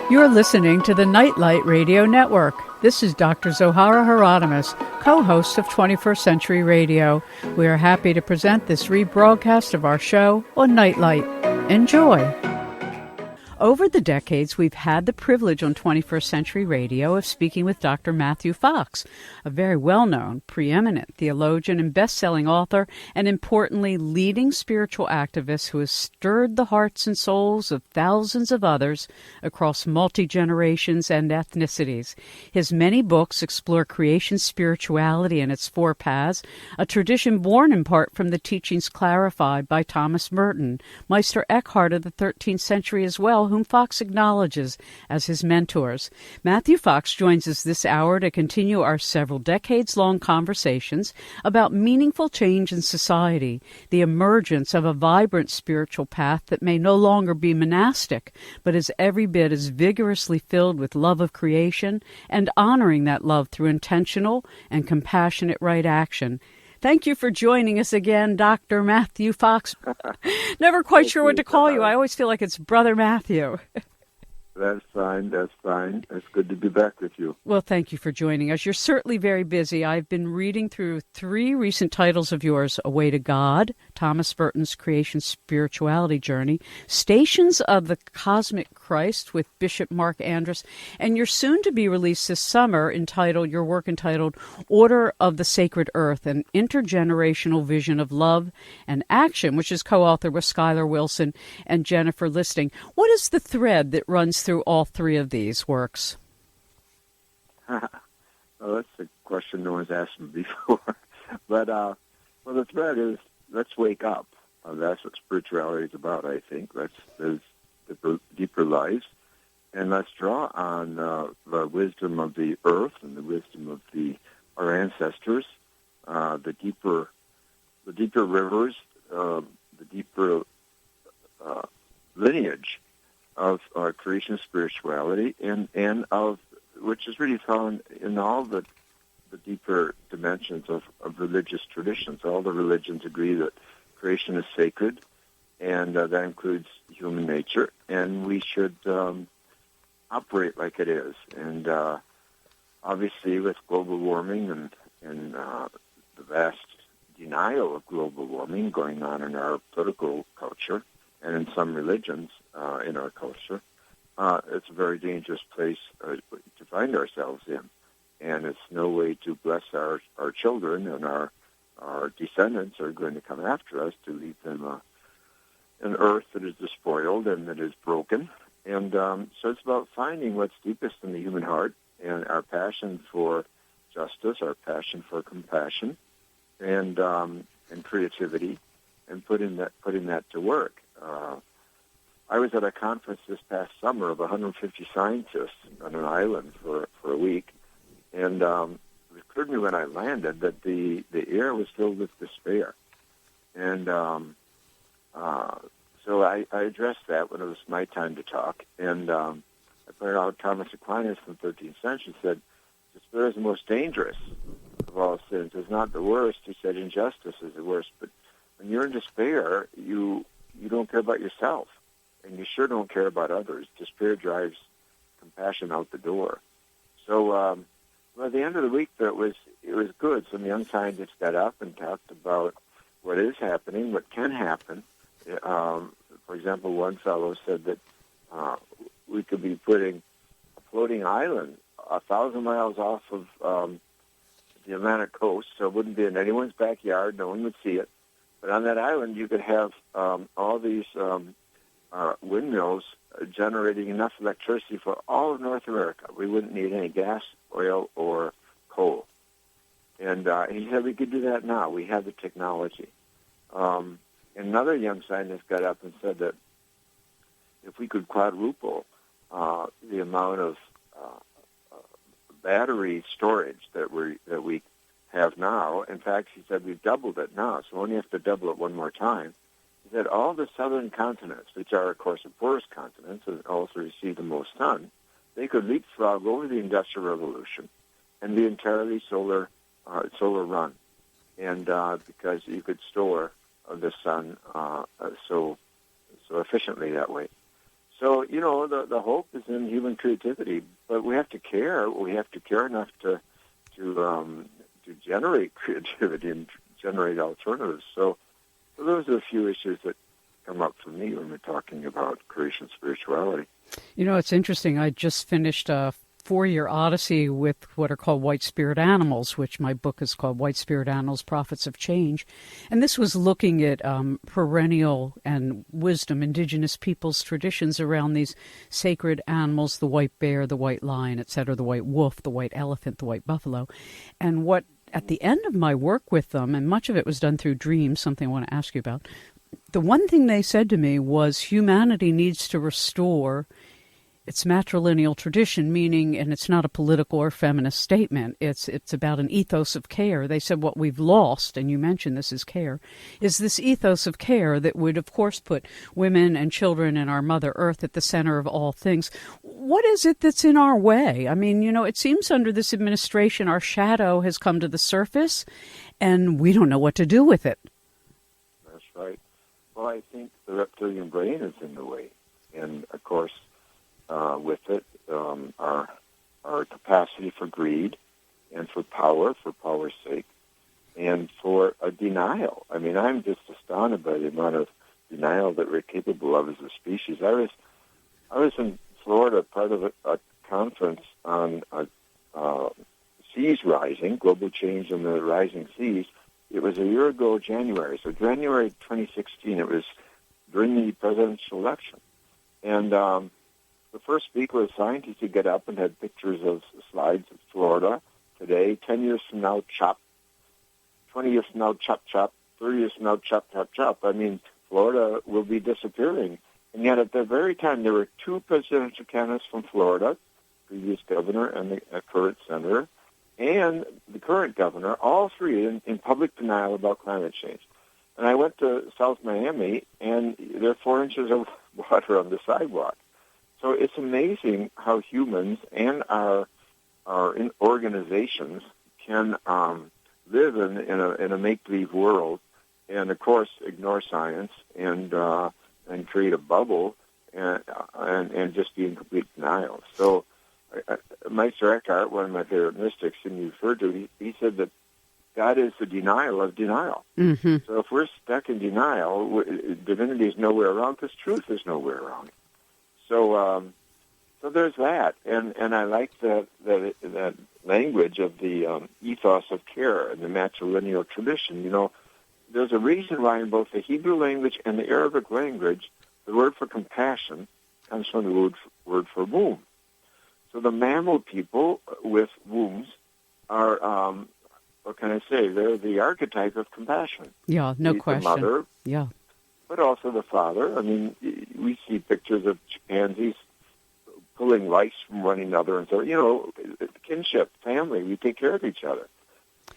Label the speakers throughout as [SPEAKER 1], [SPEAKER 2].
[SPEAKER 1] You're listening to the Nightlight Radio Network. This is Dr. Zohara Hieronymus, co-host of 21st Century Radio. We are happy to present this rebroadcast of our show on Nightlight. Enjoy. Over the decades, we've had the privilege on 21st Century Radio of speaking with Dr. Matthew Fox, a very well-known, preeminent theologian and best-selling author, and importantly, leading spiritual activist who has stirred the hearts and souls of thousands of others across multi-generations and ethnicities. His many books explore creation spirituality and its four paths, a tradition born in part from the teachings clarified by Thomas Merton, Meister Eckhart of the 13th century as well, whom Fox acknowledges as his mentors. Matthew Fox joins us this hour to continue our several decades-long conversations about meaningful change in society, the emergence of a vibrant spiritual path that may no longer be monastic, but is every bit as vigorously filled with love of creation and honoring that love through intentional and compassionate right action. Thank you for joining us again, Dr. Matthew Fox. Never quite sure what to call you. I always feel like it's Brother Matthew.
[SPEAKER 2] That's fine. That's fine. It's good to be back with you.
[SPEAKER 1] Well, thank you for joining us. You're certainly very busy. I've been reading through 3 recent titles of yours: A Way to God, Thomas Merton's Creation Spirituality Journey, Stations of the Cosmic Christ with Bishop Mark Andrus, and your soon-to-be released this summer your work entitled Order of the Sacred Earth, an Intergenerational Vision of Love and Action, which is co-authored with Skylar Wilson and Jennifer Listug. What is the thread that runs through all 3 of these works?
[SPEAKER 2] Well, that's a question no one's asked me before. But, the thread is, let's wake up. That's what spirituality is about, I think. Let's live deeper lives. And let's draw on the wisdom of the earth and the wisdom of our ancestors, the deeper rivers, the deeper lineage of creation spirituality, and of which is really found in all the deeper dimensions of religious traditions. All the religions agree that creation is sacred, and that includes human nature, and we should operate like it is. And obviously, with global warming and the vast denial of global warming going on in our political culture and in some religions in our culture, it's a very dangerous place to find ourselves in. And it's no way to bless our children, and our descendants are going to come after us to leave them an earth that is despoiled and that is broken. And so it's about finding what's deepest in the human heart, and our passion for justice, our passion for compassion, and creativity, and putting that to work. I was at a conference this past summer of 150 scientists on an island for a week, and it occurred to me when I landed that the air was filled with despair. And so I addressed that when it was my time to talk, and I pointed out Thomas Aquinas from the 13th century said, despair is the most dangerous of all sins. It's not the worst. He said injustice is the worst. But when you're in despair, you don't care about yourself, and you sure don't care about others. Despair drives compassion out the door. So at the end of the week, it was good. Some young scientists got up and talked about what is happening, what can happen. For example, one fellow said that we could be putting a floating island 1,000 miles off of the Atlantic coast, so it wouldn't be in anyone's backyard. No one would see it. But on that island, you could have all these windmills generating enough electricity for all of North America. We wouldn't need any gas, oil, or coal. And he said we could do that now. We have the technology. Another young scientist got up and said that if we could quadruple the amount of battery storage that we have now, in fact, he said we've doubled it now, so we only have to double it one more time. He said all the southern continents, which are, of course, the poorest continents and also receive the most sun, they could leapfrog over the Industrial Revolution and be entirely solar run, and because you could store the sun so efficiently that way. So, the hope is in human creativity, but we have to care. We have to care enough to generate creativity and generate alternatives. So those are a few issues that come up for me when we're talking about creation spirituality.
[SPEAKER 1] It's interesting. I just finished a 4-year odyssey with what are called white spirit animals, which my book is called White Spirit Animals, Prophets of Change. And this was looking at perennial and wisdom, indigenous peoples' traditions around these sacred animals, the white bear, the white lion, etc., the white wolf, the white elephant, the white buffalo. And what, at the end of my work with them, and much of it was done through dreams, something I want to ask you about, the one thing they said to me was humanity needs to restore its matrilineal tradition, meaning, and it's not a political or feminist statement, it's about an ethos of care. They said what we've lost, and you mentioned this is care, is this ethos of care that would, of course, put women and children and our Mother Earth at the center of all things. What is it that's in our way? I mean, it seems under this administration our shadow has come to the surface, and we don't know what to do with it.
[SPEAKER 2] That's right. Well, I think the reptilian brain is in the way, and, of course, with it, our capacity for greed and for power's sake, and for a denial. I mean, I'm just astounded by the amount of denial that we're capable of as a species. I was in Florida, part of a conference on seas rising, global change in the rising seas. It was a year ago, January. So January 2016, it was during the presidential election. And the first speaker was scientists who get up and had pictures of slides of Florida today, 10 years from now, chop, 20 years from now, chop, chop, 30 years from now, chop, chop, chop. I mean, Florida will be disappearing. And yet at the very time, there were 2 presidential candidates from Florida, previous governor and the current senator, and the current governor, all 3 in public denial about climate change. And I went to South Miami, and there are 4 inches of water on the sidewalk. So it's amazing how humans and our organizations can live in a make-believe world, and of course ignore science and create a bubble and just be in complete denial. So Meister Eckhart, one of my favorite mystics, and you referred to, he said that God is the denial of denial.
[SPEAKER 1] Mm-hmm.
[SPEAKER 2] So if we're stuck in denial, divinity is nowhere around because truth is nowhere around. So there's that, and I like that language of the ethos of care and the matrilineal tradition. There's a reason why in both the Hebrew language and the Arabic language, the word for compassion comes from the word for womb. So the mammal people with wombs are, what can I say? They're the archetype of compassion.
[SPEAKER 1] Yeah, no question.
[SPEAKER 2] The mother.
[SPEAKER 1] Yeah.
[SPEAKER 2] But also the father. I mean, we see pictures of chimpanzees pulling lice from one another, and so, kinship, family, we take care of each other.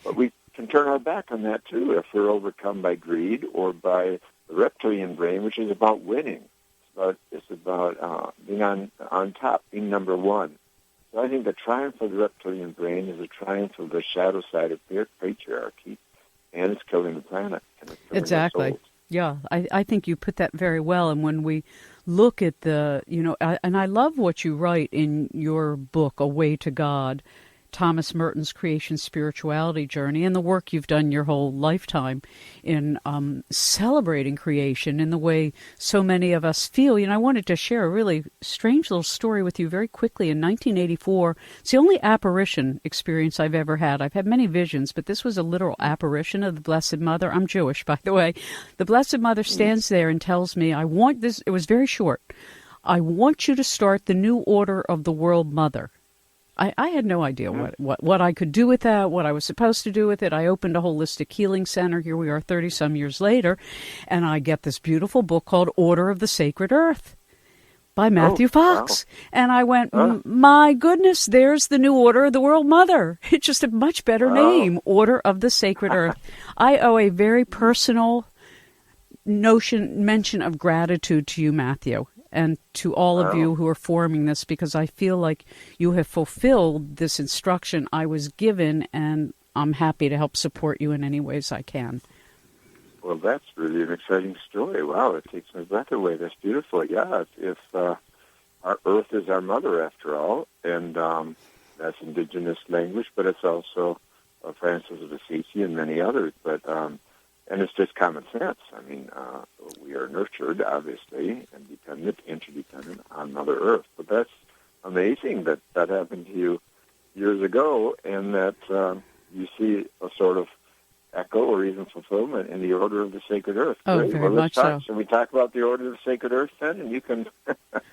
[SPEAKER 2] But we can turn our back on that, too, if we're overcome by greed or by the reptilian brain, which is about winning. It's about being on top, being number one. So I think the triumph of the reptilian brain is a triumph of the shadow side of patriarchy, and it's killing the planet. And it's killing
[SPEAKER 1] exactly. Yeah, I think you put that very well. And when we look at and I love what you write in your book, A Way to God, Thomas Merton's creation spirituality journey, and the work you've done your whole lifetime in celebrating creation in the way so many of us feel. I wanted to share a really strange little story with you very quickly. In 1984, it's the only apparition experience I've ever had. I've had many visions, but this was a literal apparition of the Blessed Mother. I'm Jewish, by the way. The Blessed Mother stands there and tells me, I want this. It was very short. I want you to start the new order of the world mother. I had no idea what I could do with that, what I was supposed to do with it. I opened a holistic healing center. Here we are 30-some years later, and I get this beautiful book called Order of the Sacred Earth by Matthew Fox. Wow. And I went, my goodness, there's the new order of the world mother. It's just a much better name, Order of the Sacred Earth. I owe a very personal mention of gratitude to you, Matthew, and to all of you who are forming this, because I feel like you have fulfilled this instruction I was given, and I'm happy to help support you in any ways I can. Well,
[SPEAKER 2] that's really an exciting story. Wow, it takes my breath away. That's beautiful. Yeah, if our earth is our mother, after all, and that's indigenous language, but it's also Francis of Assisi and many others. But and it's just common sense. I mean, we are nurtured, obviously, and interdependent on Mother Earth. But that's amazing that happened to you years ago, and that you see a sort of echo or even fulfillment in the Order of the Sacred Earth.
[SPEAKER 1] Oh,
[SPEAKER 2] Great.
[SPEAKER 1] very much so.
[SPEAKER 2] Shall we talk about the Order of the Sacred Earth then? And you can...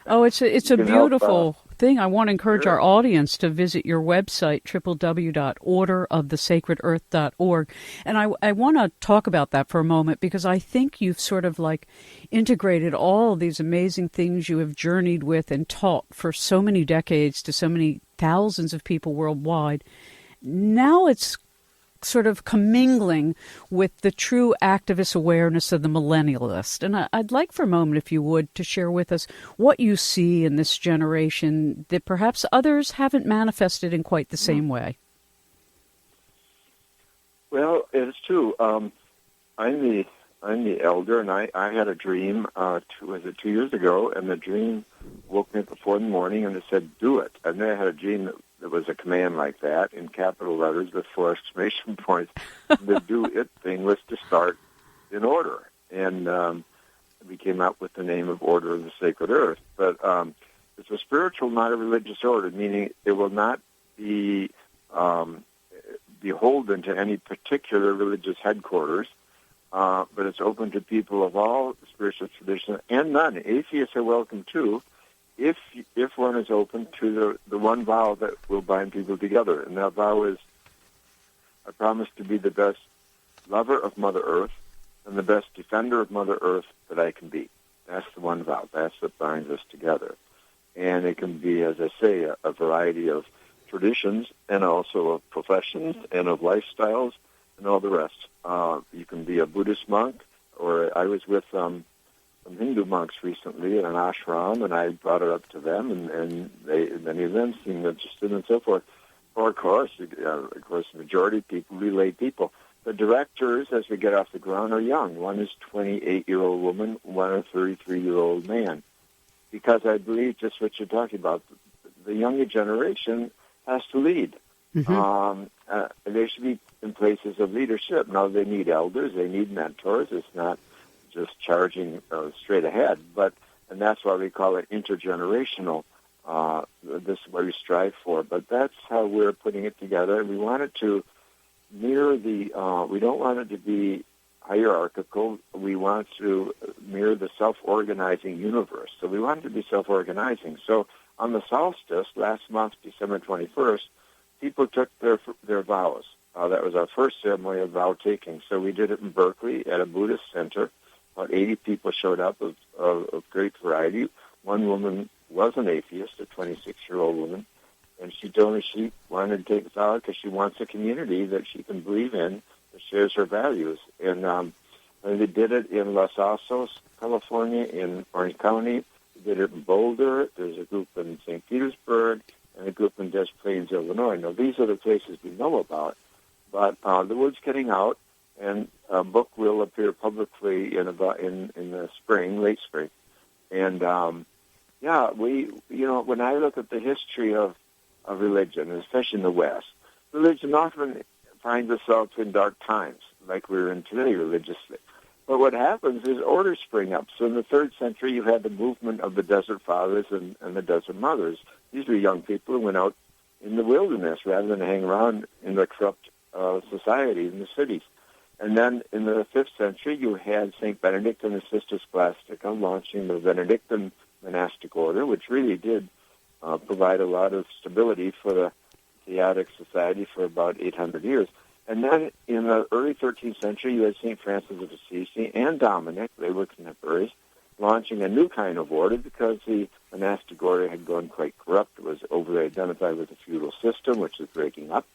[SPEAKER 1] Oh, it's a beautiful thing. I want to encourage
[SPEAKER 2] Sure.
[SPEAKER 1] our audience to visit your website, www.orderofthesacredearth.org. And I want to talk about that for a moment, because I think you've sort of like integrated all these amazing things you have journeyed with and taught for so many decades to so many thousands of people worldwide. Now it's sort of commingling with the true activist awareness of the millennialist. And I'd like for a moment, if you would, to share with us what you see in this generation that perhaps others haven't manifested in quite the same way.
[SPEAKER 2] Well, it's true. I'm the elder, and I had a dream, 2 years ago, and the dream woke me up at 4 in the morning, and it said, do it. And then I had a dream that was a command like that in capital letters with 4 exclamation points. The do it thing was to start in order. And we came up with the name of Order of the Sacred Earth. But it's a spiritual, not a religious order, meaning it will not be beholden to any particular religious headquarters, but it's open to people of all spiritual traditions and none. Atheists are welcome too, if one is open to the one vow that will bind people together. And that vow is, I promise to be the best lover of Mother Earth and the best defender of Mother Earth that I can be. That's the one vow. That's what binds us together. And it can be, as I say, a variety of traditions and also of professions and of lifestyles and all the rest. You can be a Buddhist monk, or I was with some Hindu monks recently in an ashram, and I brought it up to them, and many of them seemed interested and so forth. Or, of course, the majority of people, lay people. The directors, as we get off the ground, are young. One is a 28-year-old woman, one a 33-year-old man. Because I believe just what you're talking about, the younger generation has to lead. Mm-hmm. They should be in places of leadership. Now, they need elders, they need mentors. It's not just charging straight ahead, and that's why we call it intergenerational. This is what we strive for, but that's how we're putting it together. We want it to mirror we don't want it to be hierarchical. We want to mirror the self-organizing universe. So we want it to be self-organizing. So on the solstice, last month, December 21st, people took their vows. That was our first ceremony of vow-taking. So we did it in Berkeley at a Buddhist center. About 80 people showed up of great variety. One woman was an atheist, a 26-year-old woman, and she told me she wanted to take a vow because she wants a community that she can believe in that shares her values. And they did it in Los Altos, California, in Orange County. They did it in Boulder. There's a group in St. Petersburg and a group in Des Plaines, Illinois. Now, these are the places we know about, but the word's getting out, and a book will appear publicly in the spring, late spring. And when I look at the history of religion, especially in the West, religion often finds itself in dark times, like we're in today religiously. But what happens is orders spring up. So in the 3rd century, you had the movement of the Desert Fathers and the Desert Mothers. These were young people who went out in the wilderness rather than hang around in the corrupt society in the cities. And then in the 5th century, you had St. Benedict and his sister Scholastica launching the Benedictine monastic order, which really did provide a lot of stability for the theodic society for about 800 years. And then in the early 13th century, you had St. Francis of Assisi and Dominic, they were contemporaries, launching a new kind of order because the monastic order had gone quite corrupt. It was over-identified with the feudal system, which was breaking up.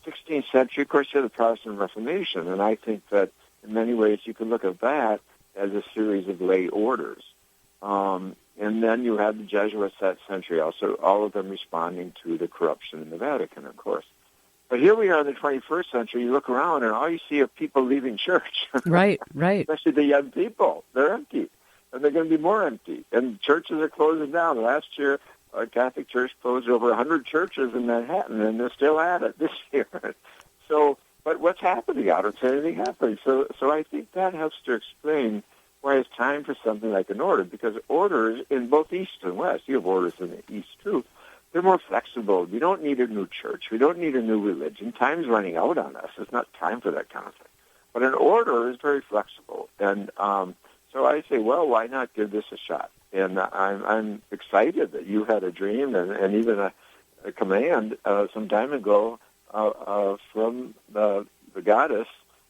[SPEAKER 2] 16th century, of course, you had the Protestant Reformation, and I think that in many ways you can look at that as a series of lay orders. And then you had the Jesuits that century also, all of them responding to the corruption in the Vatican, of course. But here we are in the 21st century. You look around, and all you see are people leaving church.
[SPEAKER 1] Right.
[SPEAKER 2] Especially the young people. They're empty. and they're going to be more empty. And churches are closing down. Last year, a Catholic Church closed over 100 churches in Manhattan, and they're still at it this year. So, but what's happening? I don't see anything happening. So I think that helps to explain why it's time for something like an order, because orders in both East and West, you have orders in the East too, they're more flexible. We don't need a new church. We don't need a new religion. Time's running out on us. It's not time for that kind of thing. But an order is very flexible. And so I say, well, why not give this a shot? And I'm excited that you had a dream and even a command some time ago from the goddess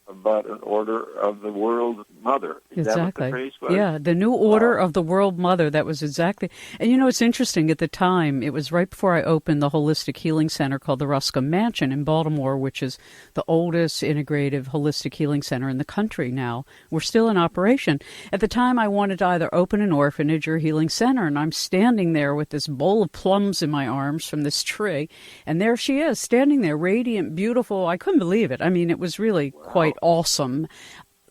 [SPEAKER 2] about an order of the world mother. Is that what the phrase was?
[SPEAKER 1] Yeah, the new order of the world mother. That was exactly. And it's interesting. At the time, it was right before I opened the holistic healing center called the Ruscombe Mansion in Baltimore, which is the oldest integrative holistic healing center in the country now. We're still in operation. At the time, I wanted to either open an orphanage or a healing center, and I'm standing there with this bowl of plums in my arms from this tree, and there she is, standing there, radiant, beautiful. I couldn't believe it. I mean, it was really quite awesome.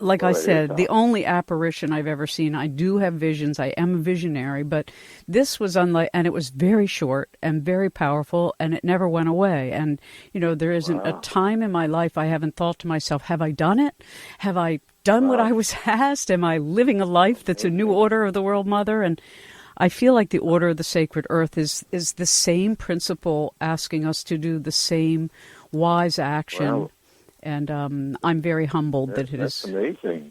[SPEAKER 1] Like I said, the only apparition I've ever seen. I do have visions. I am a visionary, but this was unlike, and it was very short and very powerful, and it never went away. And, there isn't a time in my life I haven't thought to myself, have I done it? Have I done what I was asked? Am I living a life that's a new order of the world mother? And I feel like the order of the sacred earth is the same principle asking us to do the same wise action.
[SPEAKER 2] Wow.
[SPEAKER 1] And I'm very humbled that it has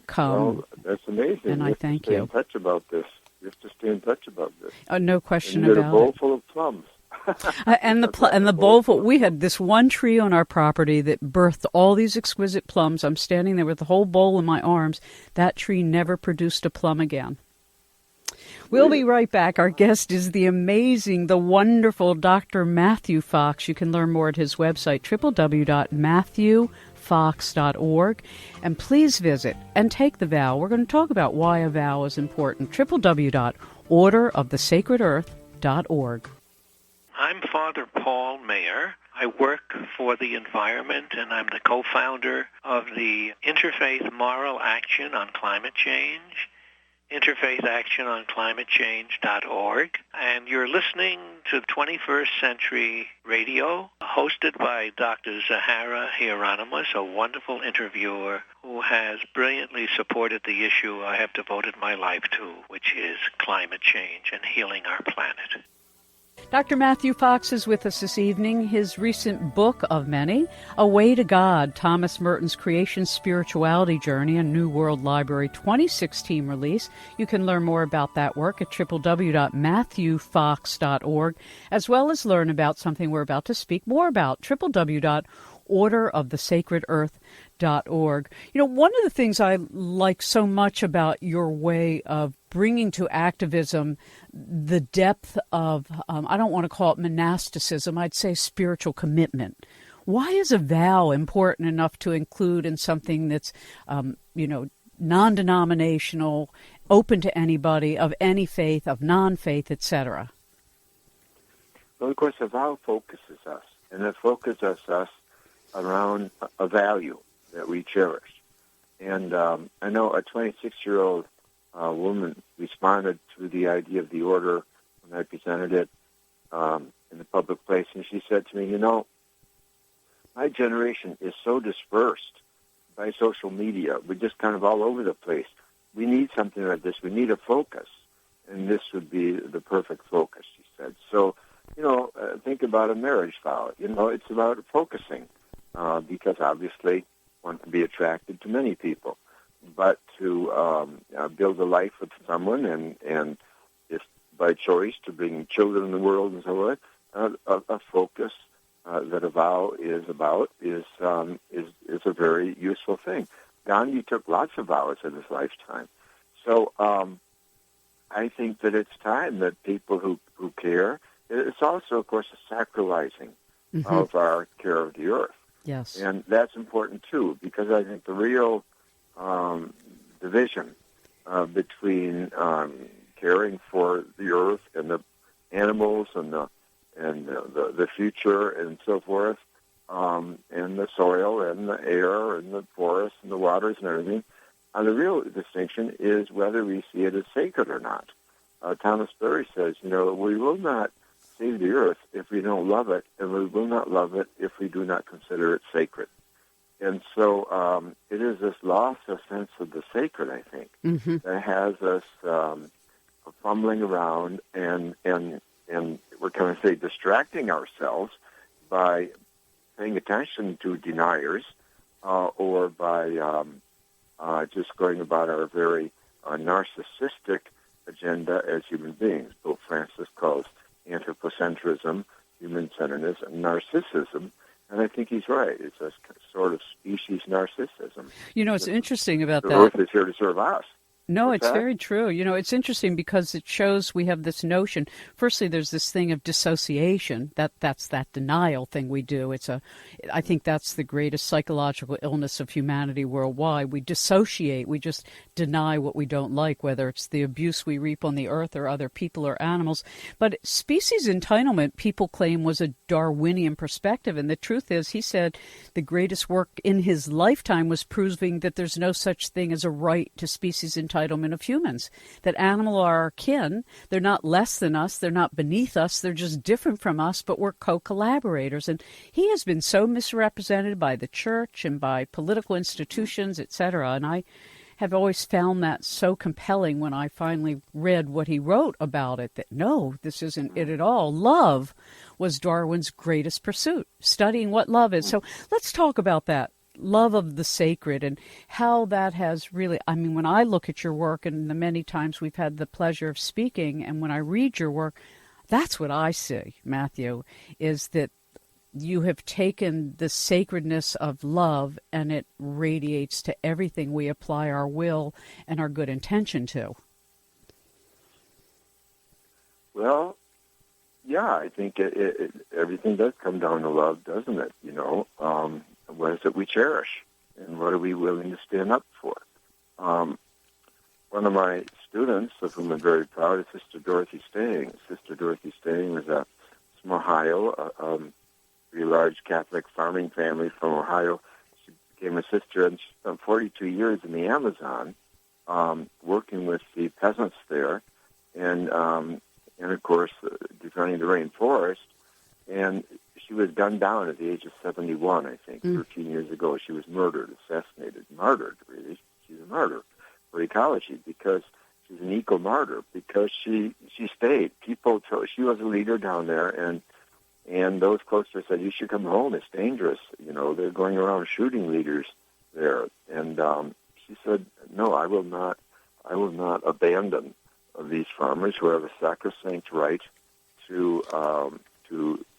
[SPEAKER 1] come.
[SPEAKER 2] Well, that's amazing.
[SPEAKER 1] And I thank you.
[SPEAKER 2] You have to stay in touch about this. You have to stay in touch about this.
[SPEAKER 1] No question
[SPEAKER 2] about it.
[SPEAKER 1] You had a
[SPEAKER 2] bowl full of plums.
[SPEAKER 1] and the bowl full. We had this one tree on our property that birthed all these exquisite plums. I'm standing there with the whole bowl in my arms. That tree never produced a plum again. We'll be right back. Our guest is the amazing, the wonderful Dr. Matthew Fox. You can learn more at his website, www.matthewfox.org. And please visit and take the vow. We're going to talk about why a vow is important. www.orderofthesacredearth.org.
[SPEAKER 3] I'm Father Paul Mayer. I work for the environment, and I'm the co-founder of the Interfaith Moral Action on Climate Change, interfaithactiononclimatechange.org, and you're listening to 21st Century Radio, hosted by Dr. Zohara Hieronymus, a wonderful interviewer who has brilliantly supported the issue I have devoted my life to, which is climate change and healing our planet.
[SPEAKER 1] Dr. Matthew Fox is with us this evening. His recent book of many, A Way to God, Thomas Merton's Creation Spirituality Journey, a New World Library 2016 release. You can learn more about that work at www.matthewfox.org, as well as learn about something we're about to speak more about, www.orderofthesacredearth.org. One of the things I like so much about your way of bringing to activism the depth of, I don't want to call it monasticism, I'd say spiritual commitment. Why is a vow important enough to include in something that's, non-denominational, open to anybody, of any faith, of non-faith, etc.?
[SPEAKER 2] Well, of course, a vow focuses us, and it focuses us around a value that we cherish. And I know a 26-year-old woman responded to the idea of the order when I presented it in the public place, and she said to me, my generation is so dispersed by social media. We're just kind of all over the place. We need something like this. We need a focus, and this would be the perfect focus, she said. So, think about a marriage vow. It's about focusing, because obviously one can be attracted to many people. But to build a life with someone and if by choice to bring children in the world and so on, a focus that a vow is about is a very useful thing. Gandhi took lots of vows in his lifetime. So I think that it's time that people who care, it's also, of course, a sacralizing of our care of the earth.
[SPEAKER 1] Yes.
[SPEAKER 2] And that's important, too, because I think the real division between caring for the earth and the animals and the future and so forth, and the soil and the air and the forest and the waters and everything, The real distinction is whether we see it as sacred or not. Thomas Berry says, we will not save the earth if we don't love it, and we will not love it if we do not consider it sacred. And so it is this loss of sense of the sacred, I think, that has us fumbling around and we're going to say distracting ourselves by paying attention to deniers or by just going about our very narcissistic agenda as human beings. Pope Francis calls anthropocentrism, human-centeredness, and narcissism. And I think he's right. It's a sort of species narcissism.
[SPEAKER 1] It's interesting about that.
[SPEAKER 2] The earth is here to serve us.
[SPEAKER 1] No, it's very true. It's interesting because it shows we have this notion. Firstly, there's this thing of dissociation. That's that denial thing we do. I think that's the greatest psychological illness of humanity worldwide. We dissociate. We just deny what we don't like, whether it's the abuse we reap on the earth or other people or animals. But species entitlement, people claim, was a Darwinian perspective. And the truth is, he said the greatest work in his lifetime was proving that there's no such thing as a right to species entitlement of humans, that animals are our kin. They're not less than us. They're not beneath us. They're just different from us, but we're co-collaborators. And he has been so misrepresented by the church and by political institutions, etc. And I have always found that so compelling when I finally read what he wrote about it, that no, this isn't it at all. Love was Darwin's greatest pursuit, studying what love is. So let's talk about that. Love of the sacred and how that has really, when I look at your work and the many times we've had the pleasure of speaking, and when I read your work, that's what I see, Matthew, is that you have taken the sacredness of love and it radiates to everything we apply our will and our good intention to.
[SPEAKER 2] Well, yeah, I think everything does come down to love, doesn't it? What is it we cherish, and what are we willing to stand up for? One of my students, of whom I'm very proud, is Sister Dorothy Stang. Sister Dorothy Stang was from Ohio, a very large Catholic farming family from Ohio. She became a sister, and she spent 42 years in the Amazon, working with the peasants there, and of course, defending the rainforest. And she was gunned down at the age of 71, I think, 13 years ago. She was murdered, assassinated, martyred, really. She's a martyr for ecology because she's an eco-martyr, because she stayed. People told, she was a leader down there, and those close to her said, you should come home, it's dangerous. They're going around shooting leaders there. And she said, no, I will not abandon these farmers who have a sacrosanct right to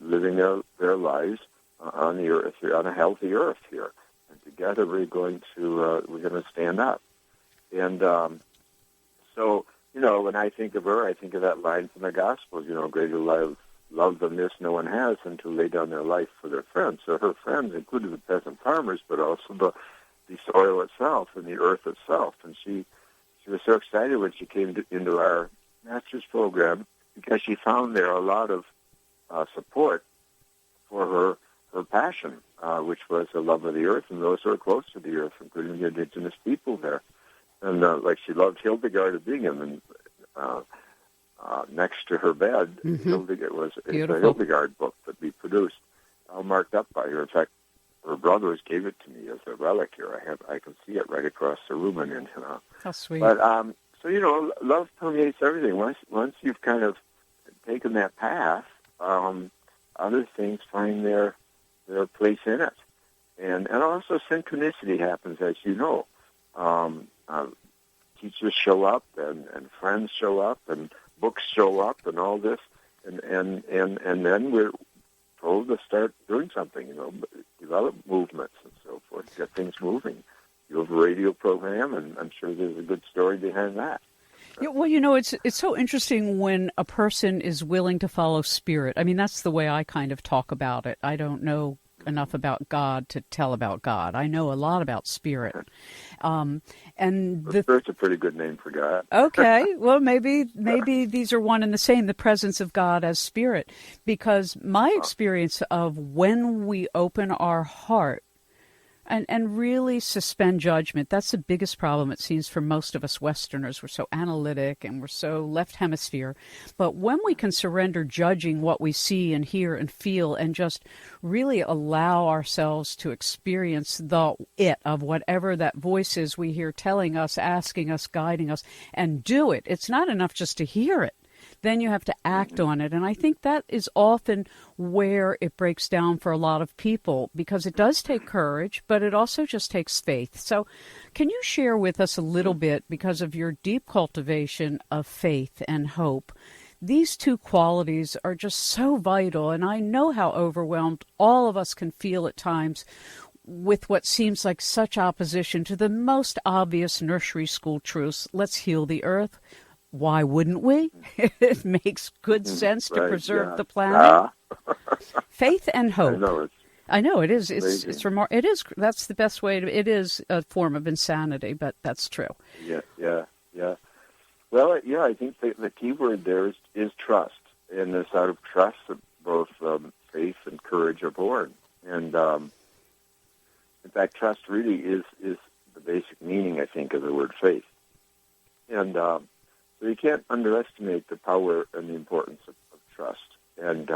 [SPEAKER 2] living their lives on the earth, on a healthy earth here, and together we're going to stand up. And so when I think of her, I think of that line from the Gospels. Greater love than this no one has than to lay down their life for their friends. So her friends included the peasant farmers, but also the soil itself and the earth itself. And she was so excited when she came into our master's program because she found there a lot of support for her passion, which was the love of the earth and those who are close to the earth, including the indigenous people there. And like she loved Hildegard of Bingen, and next to her bed, Hildegard it's a Hildegard book that we produced, all marked up by her. In fact, her brothers gave it to me as a relic here. I can see it right across the room in it.
[SPEAKER 1] How sweet.
[SPEAKER 2] But so love permeates everything. Once you've kind of taken that path, other things find their place in it, and also synchronicity happens, as you know. Teachers show up, and friends show up, and books show up, and all this, and then we're told to start doing something, develop movements and so forth, get things moving. You have a radio program, and I'm sure there's a good story behind that.
[SPEAKER 1] Yeah, well, it's so interesting when a person is willing to follow spirit. That's the way I kind of talk about it. I don't know enough about God to tell about God. I know a lot about spirit. And
[SPEAKER 2] Spirit's a pretty good name for God.
[SPEAKER 1] Okay, well, maybe these are one and the same, the presence of God as spirit. Because my experience of when we open our heart And really suspend judgment. That's the biggest problem, it seems, for most of us Westerners. We're so analytic and we're so left hemisphere. But when we can surrender judging what we see and hear and feel and just really allow ourselves to experience the it of whatever that voice is we hear telling us, asking us, guiding us, and do it. It's not enough just to hear it. Then you have to act on it. And I think that is often where it breaks down for a lot of people, because it does take courage, but it also just takes faith. So can you share with us a little bit, because of your deep cultivation of faith and hope, these two qualities are just so vital, and I know how overwhelmed all of us can feel at times with what seems like such opposition to the most obvious nursery school truths. Let's heal the earth. Why wouldn't we? It makes good sense to preserve the planet. Faith and hope. I know it is. It's remarkable. It is. That's the best way to. It is a form of insanity, but that's true.
[SPEAKER 2] Yeah. Well, I think the key word there is trust, and it's out of trust that both faith and courage are born. And in fact, trust really is the basic meaning, I think, of the word faith. And so you can't underestimate the power and the importance of trust. And,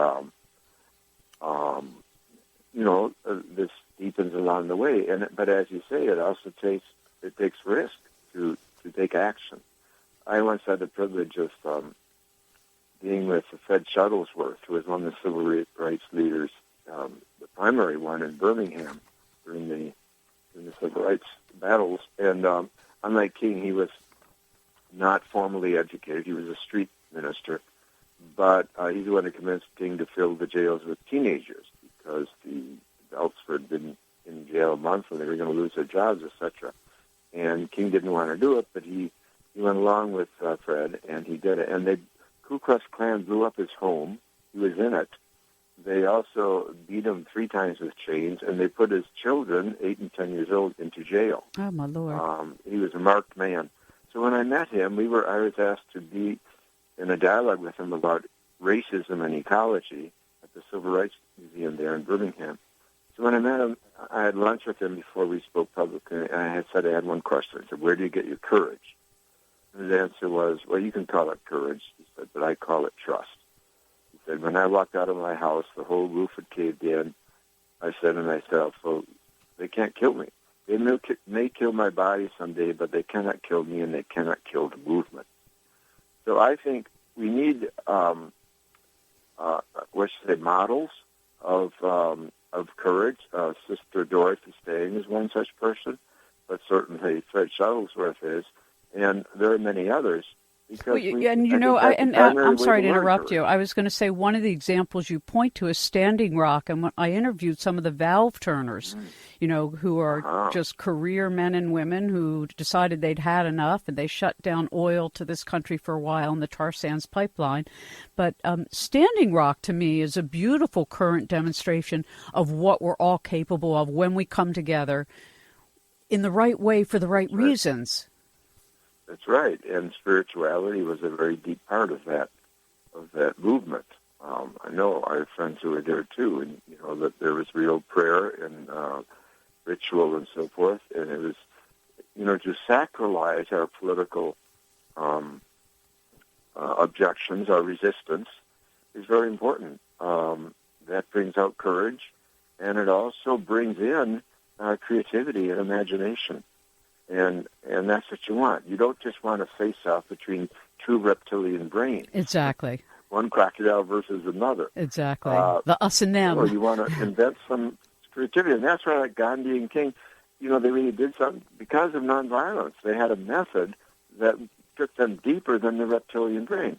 [SPEAKER 2] this deepens along the way. But as you say, it also takes risk to take action. I once had the privilege of being with Fred Shuttlesworth, who was one of the civil rights leaders, the primary one in Birmingham during the civil rights battles. And unlike King, he was not formally educated. He was a street minister, but he's the one who convinced King to fill the jails with teenagers, because the adults had been in jail a month and they were going to lose their jobs, etc. And King didn't want to do it, but he went along with Fred, and he did it. And the Ku Klux Klan blew up his home. He was in it. They also beat him 3 times with chains, and they put his children, 8 and 10 years old, into jail.
[SPEAKER 1] Oh, my Lord.
[SPEAKER 2] He was a marked man. So when I met him, I was asked to be in a dialogue with him about racism and ecology at the Civil Rights Museum there in Birmingham. So when I met him, I had lunch with him before we spoke publicly, and I had said I had one question. I said, where do you get your courage? And his answer was, well, you can call it courage, he said, but I call it trust. He said, when I walked out of my house, the whole roof had caved in. I said to myself, well, they can't kill me. They may kill my body someday, but they cannot kill me, and they cannot kill the movement. So I think we need, models of courage. Sister Dorothy Stang is one such person, but certainly Fred Shuttlesworth is, and there are many others.
[SPEAKER 1] Because I'm sorry to interrupt you. I was going to say one of the examples you point to is Standing Rock, and when I interviewed some of the valve turners, who are just career men and women who decided they'd had enough, and they shut down oil to this country for a while in the tar sands pipeline. But Standing Rock, to me, is a beautiful current demonstration of what we're all capable of when we come together in the right way for the right reasons.
[SPEAKER 2] That's right, and spirituality was a very deep part of that movement. I know I have friends who were there too, and that there was real prayer and ritual and so forth, and it was, to sacralize our political objections, our resistance, is very important. That brings out courage, and it also brings in creativity and imagination. And that's what you want. You don't just want a face-off between two reptilian brains.
[SPEAKER 1] Exactly.
[SPEAKER 2] One crocodile versus another.
[SPEAKER 1] Exactly. The us and them.
[SPEAKER 2] Or you want to invent some creativity. And that's why, like Gandhi and King, they really did something because of nonviolence. They had a method that took them deeper than the reptilian brain.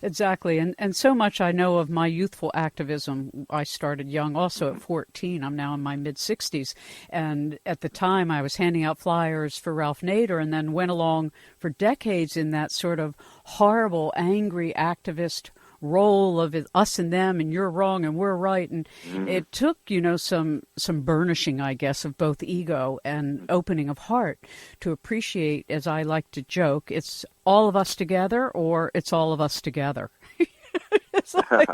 [SPEAKER 1] Exactly. And so much I know of my youthful activism. I started young, also at 14. I'm now in my mid-60s. And at the time, I was handing out flyers for Ralph Nader, and then went along for decades in that sort of horrible, angry activist role of us and them, and you're wrong and we're right. And it took, some burnishing, I guess, of both ego and opening of heart to appreciate, as I like to joke, it's all of us together or it's all of us together. It's like,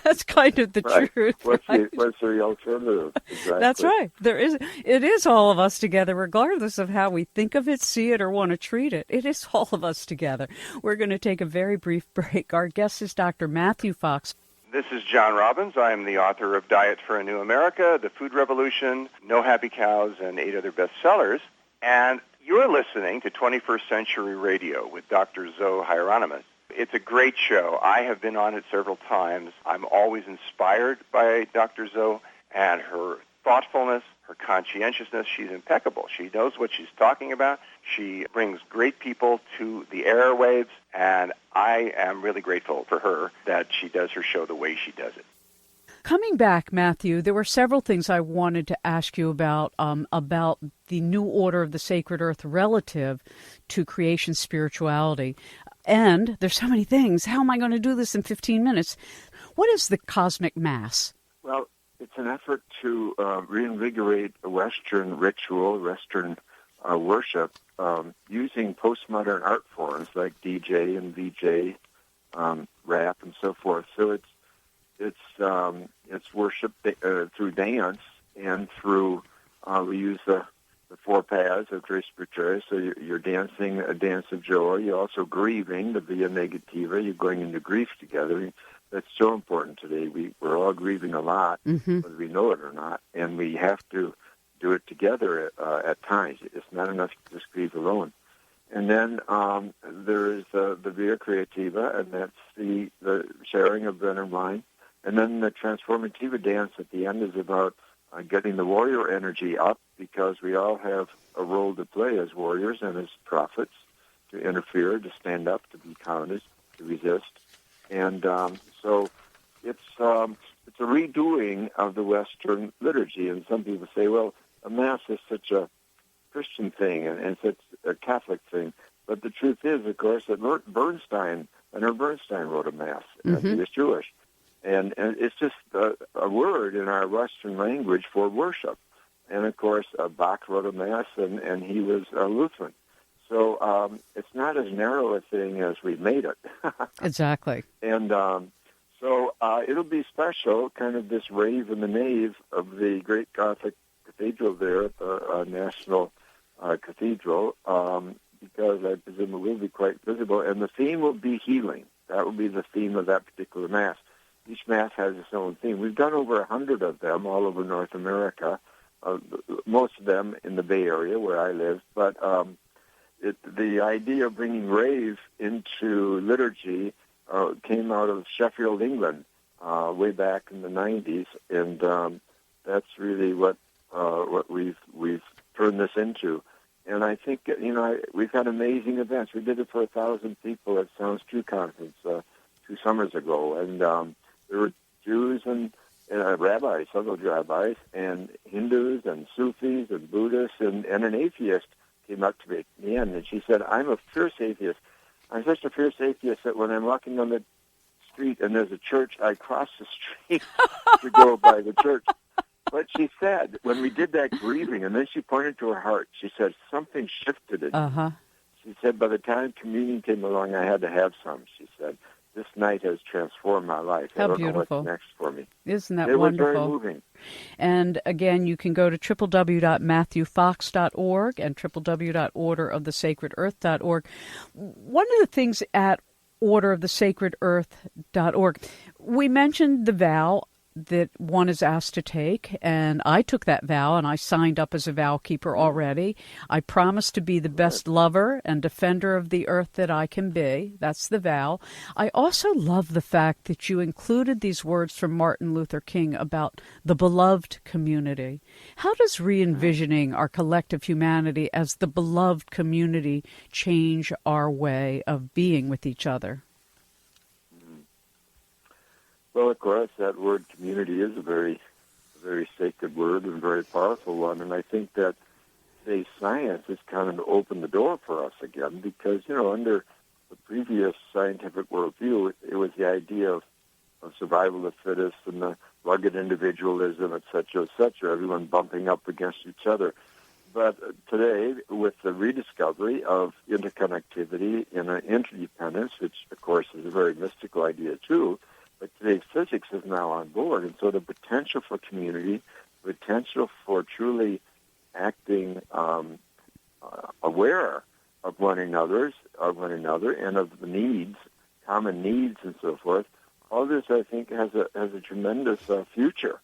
[SPEAKER 1] that's kind of the truth.
[SPEAKER 2] What's
[SPEAKER 1] right?
[SPEAKER 2] the alternative? Exactly.
[SPEAKER 1] That's right. It is all of us together, regardless of how we think of it, see it, or want to treat it. It is all of us together. We're going to take a very brief break. Our guest is Dr. Matthew Fox.
[SPEAKER 4] This is John Robbins. I am the author of Diet for a New America, The Food Revolution, No Happy Cows, and 8 other bestsellers. And you're listening to 21st Century Radio with Dr. Zoe Hieronymus. It's a great show. I have been on it several times. I'm always inspired by Dr. Zoe and her thoughtfulness, her conscientiousness. She's impeccable. She knows what she's talking about. She brings great people to the airwaves, and I am really grateful for her that she does her show the way she does it.
[SPEAKER 1] Coming back, Matthew, there were several things I wanted to ask you about the new order of the sacred earth relative to creation spirituality. And there's so many things. How am I going to do this in 15 minutes? What is the cosmic mass?
[SPEAKER 2] Well, it's an effort to reinvigorate a Western ritual, Western worship, using postmodern art forms like DJ and VJ, rap, and so forth. So it's worship through dance and through we use the 4 paths of Tres Spirituales. So you're dancing a dance of joy. You're also grieving, the Via Negativa. You're going into grief together. That's so important today. We're all grieving a lot, whether we know it or not, and we have to do it together at times. It's not enough to just grieve alone. And then there is the Via Creativa, and that's the sharing of bread and wine. And then the Transformativa dance at the end is about getting the warrior energy up, because we all have a role to play as warriors and as prophets, to interfere, to stand up, to be counted, to resist. And so it's a redoing of the Western liturgy. And some people say, well, a Mass is such a Christian thing and such a Catholic thing. But the truth is, of course, that Leonard Bernstein wrote a Mass. He was Jewish. And it's just a word in our Western language for worship. And, of course, Bach wrote a Mass, and he was a Lutheran. So it's not as narrow a thing as we made it.
[SPEAKER 1] Exactly.
[SPEAKER 2] And so it'll be special, kind of this rave in the nave of the great Gothic cathedral there at the National Cathedral, because I presume it will be quite visible. And the theme will be healing. That will be the theme of that particular Mass. Each Mass has its own theme. We've done over 100 of them all over North America, most of them in the Bay Area where I live. But the idea of bringing rave into liturgy came out of Sheffield, England, way back in the 90s, and that's really what we've turned this into. And I think we've had amazing events. We did it for 1,000 people at Sounds True Conference 2 summers ago, and there were Jews and rabbis, several rabbis, and Hindus and Sufis and Buddhists, and an atheist came up to me at the end, and she said, I'm a fierce atheist. I'm such a fierce atheist that when I'm walking on the street and there's a church, I cross the street to go by the church. But she said, when we did that grieving, and then she pointed to her heart, she said, something shifted in me. She said, by the time communion came along, I had to have some. She said, this night has transformed my life.
[SPEAKER 1] How
[SPEAKER 2] I don't
[SPEAKER 1] beautiful.
[SPEAKER 2] know what's next for me.
[SPEAKER 1] Isn't that
[SPEAKER 2] it
[SPEAKER 1] wonderful?
[SPEAKER 2] It was very moving.
[SPEAKER 1] And again, you can go to www.matthewfox.org and www.orderofthesacredearth.org. One of the things at orderofthesacredearth.org, we mentioned the vow that one is asked to take, and I took that vow, and I signed up as a vow keeper already. I promise to be the best lover and defender of the earth that I can be. That's the vow. I also love the fact that you included these words from Martin Luther King about the beloved community. How does re-envisioning our collective humanity as the beloved community change our way of being with each other?
[SPEAKER 2] Well, of course, that word community is a very sacred word and very powerful one. And I think that today's science has kind of opened the door for us again because, under the previous scientific worldview, it was the idea of survival of the fittest and the rugged individualism, et cetera, everyone bumping up against each other. But today, with the rediscovery of interconnectivity and interdependence, which, of course, is a very mystical idea, too, but today's physics is now on board. And so the potential for community, the potential for truly acting aware of one another, and of the needs, common needs, and so forth. All this, I think, has a tremendous future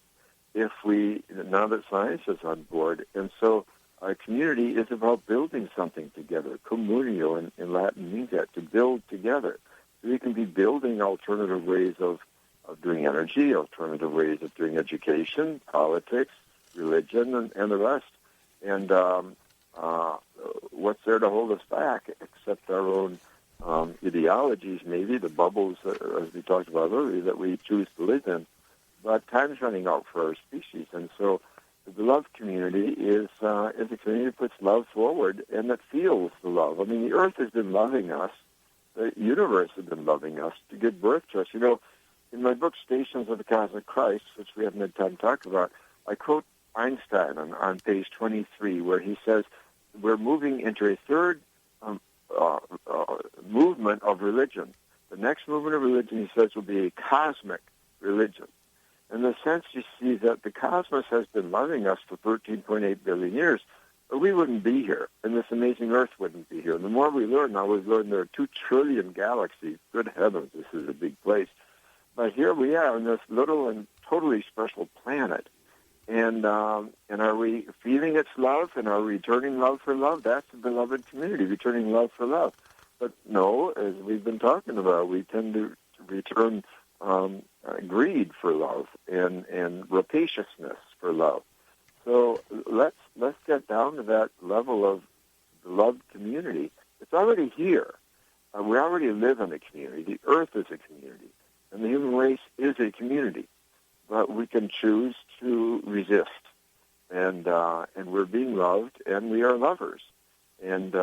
[SPEAKER 2] now that science is on board. And so our community is about building something together. Communio in Latin means that, to build together. So we can be building alternative ways of doing energy, alternative ways of doing education, politics, religion, and the rest. And what's there to hold us back except our own ideologies, maybe, the bubbles, as we talked about earlier, that we choose to live in. But time's running out for our species, and so the beloved community is a community that puts love forward and that feels the love. I mean, the earth has been loving us. The universe has been loving us to give birth to us. You know, in my book, Stations of the Cosmic Christ, which we haven't had time to talk about, I quote Einstein on page 23, where he says, we're moving into a third movement of religion. The next movement of religion, he says, will be a cosmic religion. In the sense, you see that the cosmos has been loving us for 13.8 billion years, or we wouldn't be here, and this amazing Earth wouldn't be here. And the more we learn, now we've learned there are 2 trillion galaxies. Good heavens, this is a big place. But here we are on this little and totally special planet. And are we feeling its love, and are we returning love for love? That's the beloved community, returning love for love. But no, as we've been talking about, we tend to return greed for love and rapaciousness for love. So let's get down to that level of beloved community. It's already here. We already live in a community. The earth is a community, and the human race is a community. But we can choose to resist, and we're being loved, and we are lovers, and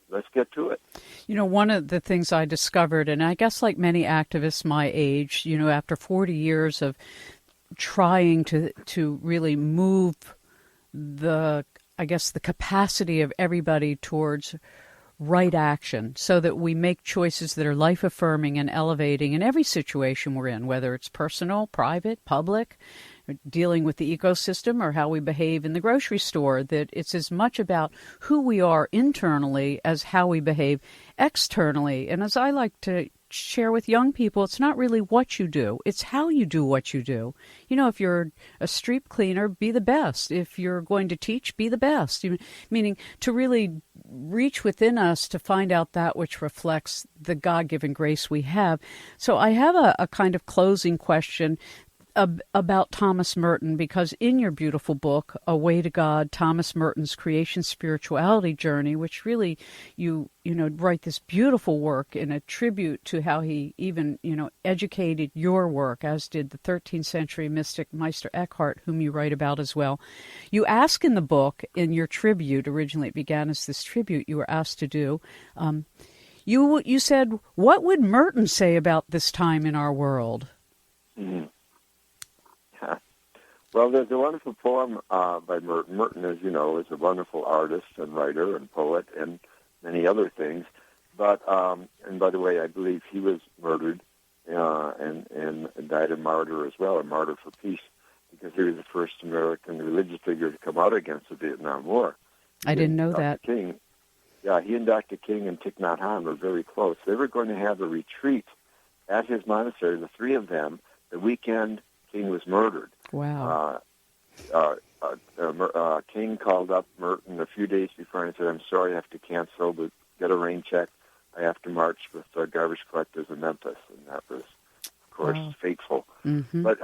[SPEAKER 2] let's get to it.
[SPEAKER 1] You know, one of the things I discovered, and I guess like many activists my age, you know, after 40 years of trying to really move the capacity of everybody towards right action so that we make choices that are life-affirming and elevating in every situation we're in, whether it's personal, private, public, dealing with the ecosystem, or how we behave in the grocery store, that it's as much about who we are internally as how we behave externally. And as I like to share with young people, it's not really what you do, it's how you do what you do. You know, if you're a street cleaner, be the best. If you're going to teach, be the best. Meaning to really reach within us to find out that which reflects the God-given grace we have. So I have a kind of closing question about Thomas Merton, because in your beautiful book, A Way to God, Thomas Merton's Creation Spirituality Journey, which really you write this beautiful work in a tribute to how he even, educated your work, as did the 13th century mystic Meister Eckhart, whom you write about as well. You ask in the book, in your tribute, originally it began as this tribute you were asked to do, you said, what would Merton say about this time in our world?
[SPEAKER 2] Mm-hmm. Well, there's a wonderful poem by Merton. Merton, as you know, is a wonderful artist and writer and poet and many other things. But, and by the way, I believe he was murdered and died a martyr as well, a martyr for peace, because he was the first American religious figure to come out against the Vietnam War.
[SPEAKER 1] I didn't know that.
[SPEAKER 2] King, yeah, he and Dr. King and Thich Nhat Hanh were very close. They were going to have a retreat at his monastery, the three of them, the weekend King was murdered.
[SPEAKER 1] Wow.
[SPEAKER 2] King called up Merton a few days before and said, I'm sorry, I have to cancel, but get a rain check. I have to march with garbage collectors in Memphis. And that was, of course, fateful. Mm-hmm. But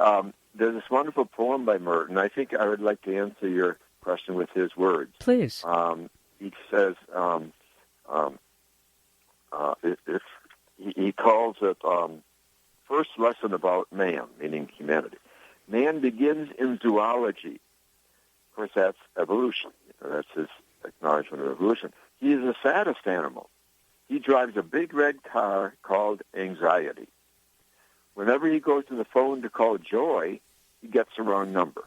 [SPEAKER 2] there's this wonderful poem by Merton. I think I would like to answer your question with his words.
[SPEAKER 1] Please.
[SPEAKER 2] He says, he calls it first lesson about man, meaning humanity. Man begins in zoology. Of course, that's evolution. That's his acknowledgement of evolution. He is the saddest animal. He drives a big red car called anxiety. Whenever he goes to the phone to call joy, he gets the wrong number.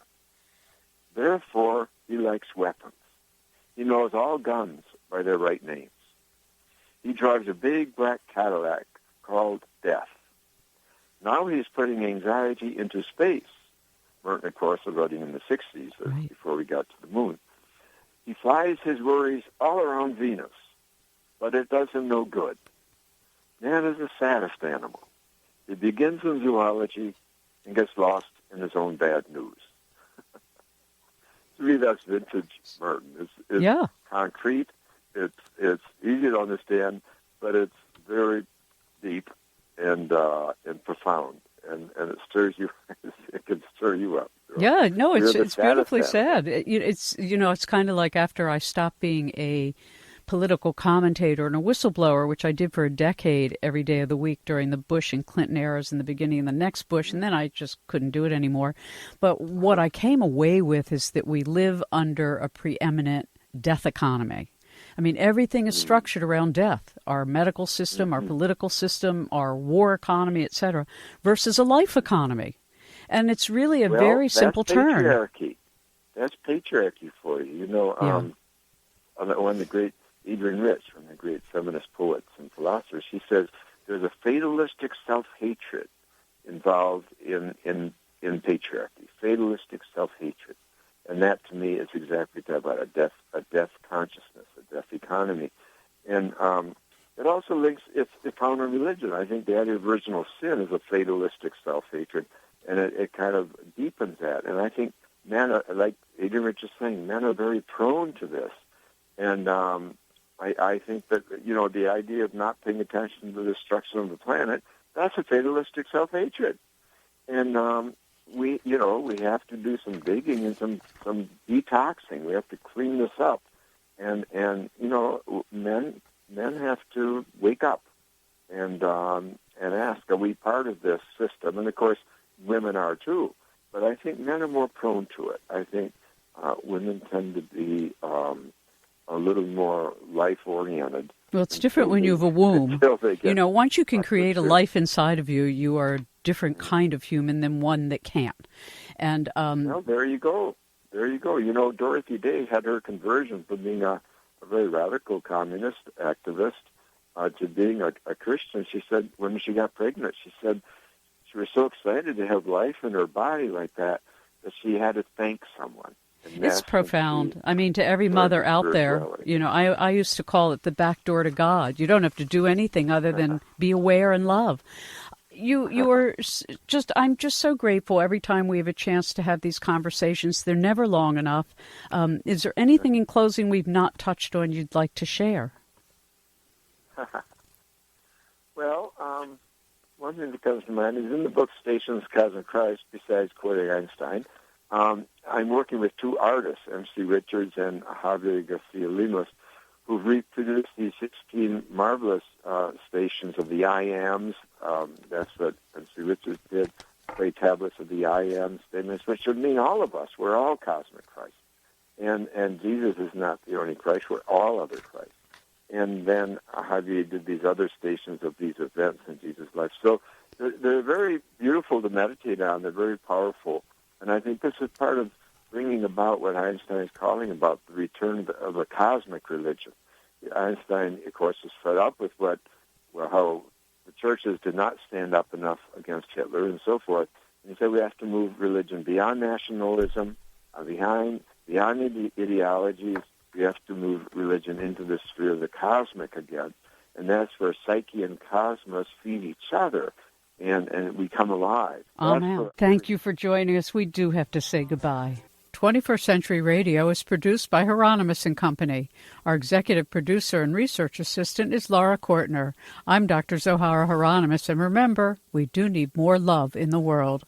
[SPEAKER 2] Therefore, he likes weapons. He knows all guns by their right names. He drives a big black Cadillac called Death. Now he's putting anxiety into space. Merton, of course, was writing in the 60s,
[SPEAKER 1] Right.
[SPEAKER 2] before we got to the moon. He flies his worries all around Venus, but it does him no good. Man is the saddest animal. He begins in zoology and gets lost in his own bad news. To me, that's vintage Merton. It's concrete. It's easy to understand, but it's very deep and profound, and it stirs you. It can stir you up.
[SPEAKER 1] Yeah, no, it's beautifully said. It's kind of like after I stopped being a political commentator and a whistleblower, which I did for a decade every day of the week during the Bush and Clinton eras and the beginning of the next Bush, and then I just couldn't do it anymore. But what I came away with is that we live under a preeminent death economy. I mean, everything is structured around death. Our medical system, our political system, our war economy, etc., versus a life economy. And it's really a very simple turn.
[SPEAKER 2] That's patriarchy for you. One of the great Adrienne Rich, one of the great feminist poets and philosophers, she says there's a fatalistic self-hatred involved in patriarchy. Fatalistic self-hatred. And that, to me, is exactly about a death consciousness, a death economy. And it also links, it's found in religion. I think the idea of original sin is a fatalistic self-hatred, and it kind of deepens that. And I think men are, like Adrienne Rich is saying, men are very prone to this. And I think that, the idea of not paying attention to the destruction of the planet, that's a fatalistic self-hatred. And we have to do some digging and some detoxing. We have to clean this up. And men have to wake up and ask, are we part of this system? And, of course, women are too. But I think men are more prone to it. I think women tend to be a little more life-oriented.
[SPEAKER 1] Well, it's different when you have a womb. Once you can create a life inside of you, you are a different kind of human than one that can't. And
[SPEAKER 2] well, there you go. Dorothy Day had her conversion from being a very radical communist activist to being a Christian. She said when she got pregnant, she said she was so excited to have life in her body like that she had to thank someone.
[SPEAKER 1] It's profound. I mean, to every mother out there, I used to call it the back door to God. You don't have to do anything other than be aware and love. You are I'm just so grateful every time we have a chance to have these conversations. They're never long enough. Is there anything in closing we've not touched on you'd like to share?
[SPEAKER 2] Well, one thing that comes to mind is in the book Stations, Cosmic Christ, besides quoting Einstein, I'm working with two artists, M.C. Richards and Javier Garcia-Lemus, who've reproduced these 16 marvelous stations of the I Ams. That's what M.C. Richards did, play tablets of the I Am statements, which would mean all of us. We're all cosmic Christ. And Jesus is not the only Christ. We're all other Christ. And then Javier did these other stations of these events in Jesus' life. So they're very beautiful to meditate on. They're very powerful. And I think this is part of bringing about what Einstein is calling about the return of a cosmic religion. Einstein, of course, is fed up with how the churches did not stand up enough against Hitler and so forth. And he said we have to move religion beyond nationalism, beyond the ideologies. We have to move religion into the sphere of the cosmic again. And that's where psyche and cosmos feed each other. And we come alive.
[SPEAKER 1] Amen. Thank you for joining us. We do have to say goodbye. 21st Century Radio is produced by Hieronymus and Company. Our executive producer and research assistant is Laura Kortner. I'm Dr. Zohara Hieronymus, and remember, we do need more love in the world.